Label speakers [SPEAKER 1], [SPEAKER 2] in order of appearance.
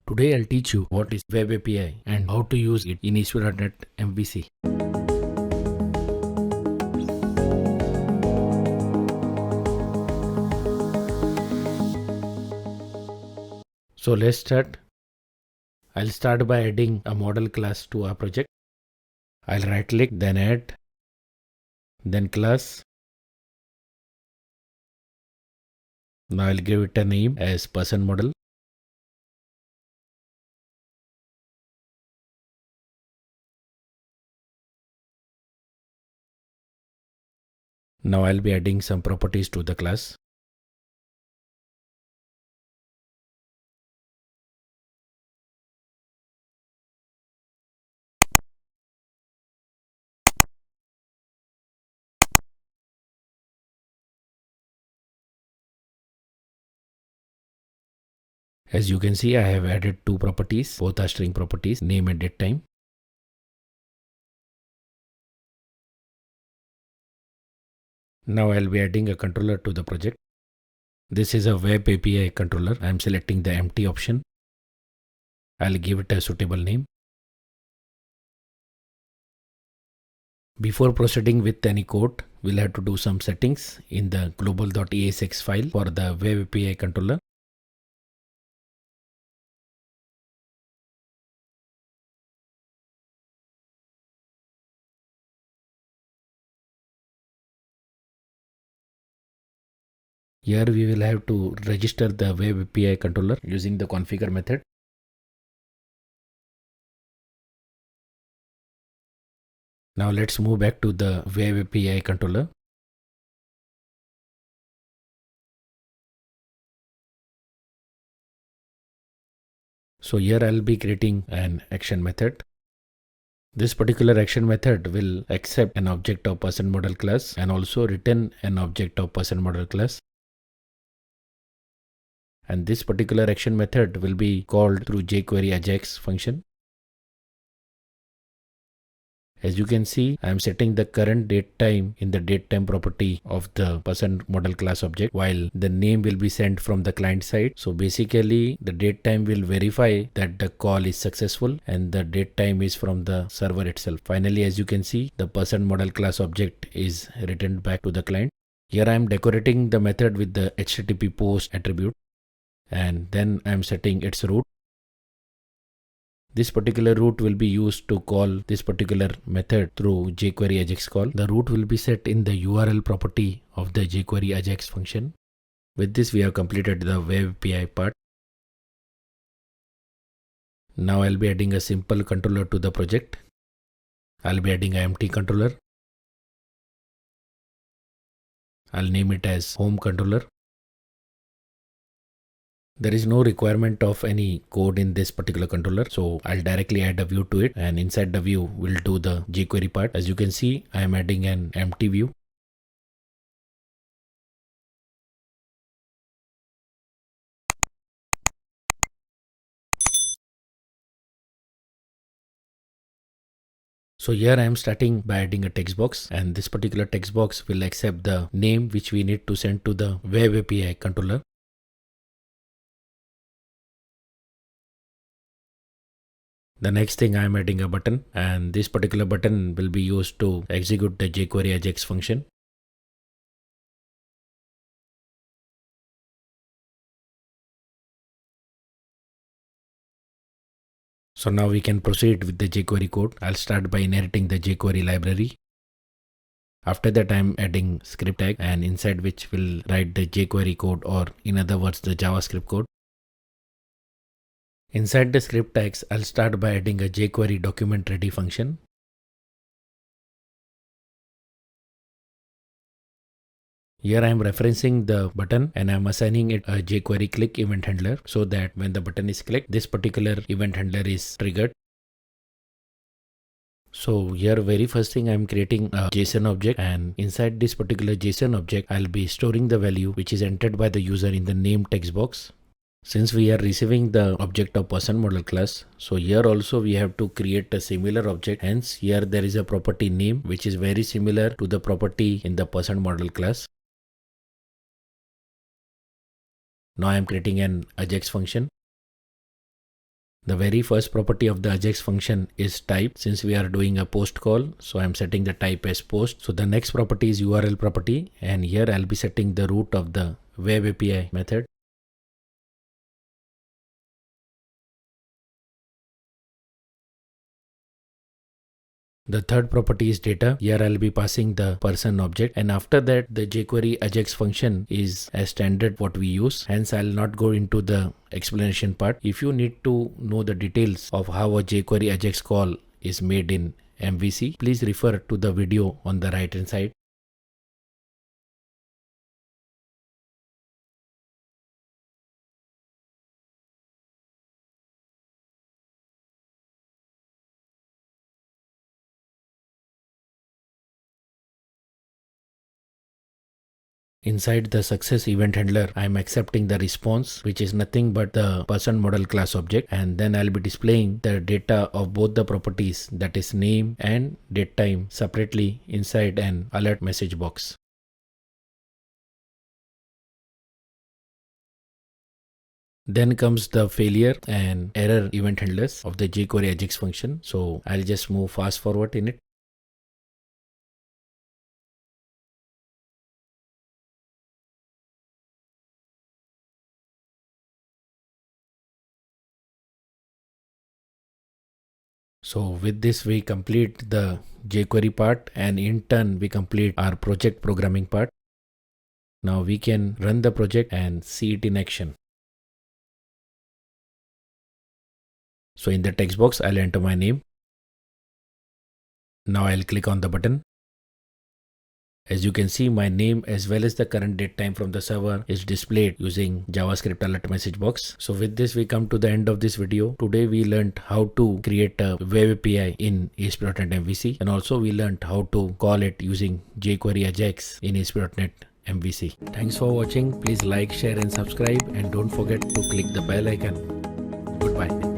[SPEAKER 1] Today I'll teach you what is Web API and how to use it in ASP.NET MVC. So let's start. I'll start by adding a model class to our project. I'll right click, then add, then class. Now I'll give it a name as person model. Now I'll be adding some properties to the class. As you can see, I have added two properties, both are string properties, name and date time. Now I'll be adding a controller to the project. This is a Web API controller. I'm selecting the empty option. I'll give it a suitable name. Before proceeding with any code, we'll have to do some settings in the global.AJAX file for the Web API controller. Here we will have to register the Web API controller using the configure method. Now let's move back to the Web API controller. So here I'll be creating an action method. This particular action method will accept an object of person model class and also return an object of person model class. And this particular action method will be called through jQuery AJAX function. As you can see, I am setting the current date time in the date time property of the person model class object, while the name will be sent from the client side. So basically the date time will verify that the call is successful and the date time is from the server itself. Finally, as you can see, the person model class object is returned back to the client. Here I am decorating the method with the HTTP post attribute, and then I am setting its root. This particular root will be used to call this particular method through jQuery AJAX call. The root will be set in the URL property of the jQuery AJAX function. With this, we have completed the Web API part. Now I'll be adding a simple controller to the project. I'll be adding an empty controller. I'll name it as home controller. There is no requirement of any code in this particular controller, so I'll directly add a view to it, and inside the view we'll do the jQuery part. As you can see, I am adding an empty view. So here I am starting by adding a text box, and this particular text box will accept the name which we need to send to the Web API controller. The next thing, I am adding a button, and this particular button will be used to execute the jQuery AJAX function. So now we can proceed with the jQuery code. I'll start by inheriting the jQuery library. After that, I'm adding script tag, and inside which will write the jQuery code, or in other words, the JavaScript code. Inside the script tags, I'll start by adding a jQuery document ready function. Here I am referencing the button and I am assigning it a jQuery click event handler, so that when the button is clicked, this particular event handler is triggered. So here, very first thing, I am creating a JSON object, and inside this particular JSON object, I'll be storing the value which is entered by the user in the name text box. Since we are receiving the object of person model class, so here also we have to create a similar object. Hence here there is a property name which is very similar to the property in the person model class. Now I am creating an AJAX function. The very first property of the AJAX function is type. Since we are doing a post call, so I'm setting the type as post. So the next property is URL property, and here I'll be setting the root of the web API method. The third property is data. Here I'll be passing the person object, and after that the jQuery AJAX function is as standard what we use. Hence I'll not go into the explanation part. If you need to know the details of how a jQuery AJAX call is made in MVC, please refer to the video on the right hand side. Inside the success event handler, I am accepting the response, which is nothing but the person model class object, and then I'll be displaying the data of both the properties, that is name and date time, separately inside an alert message box. Then comes the failure and error event handlers of the jQuery AJAX function. So I'll just move fast forward in it. So with this we complete the jQuery part, and in turn we complete our project programming part. Now we can run the project and see it in action. So in the text box I'll enter my name. Now I'll click on the button. As you can see, my name as well as the current date time from the server is displayed using JavaScript alert message box. So with this we come to the end of this video. Today we learned how to create a web API in ASP.NET MVC, and also we learned how to call it using jQuery AJAX in ASP.NET MVC. Thanks for watching. Please like, share and subscribe, and don't forget to click the bell icon. Goodbye.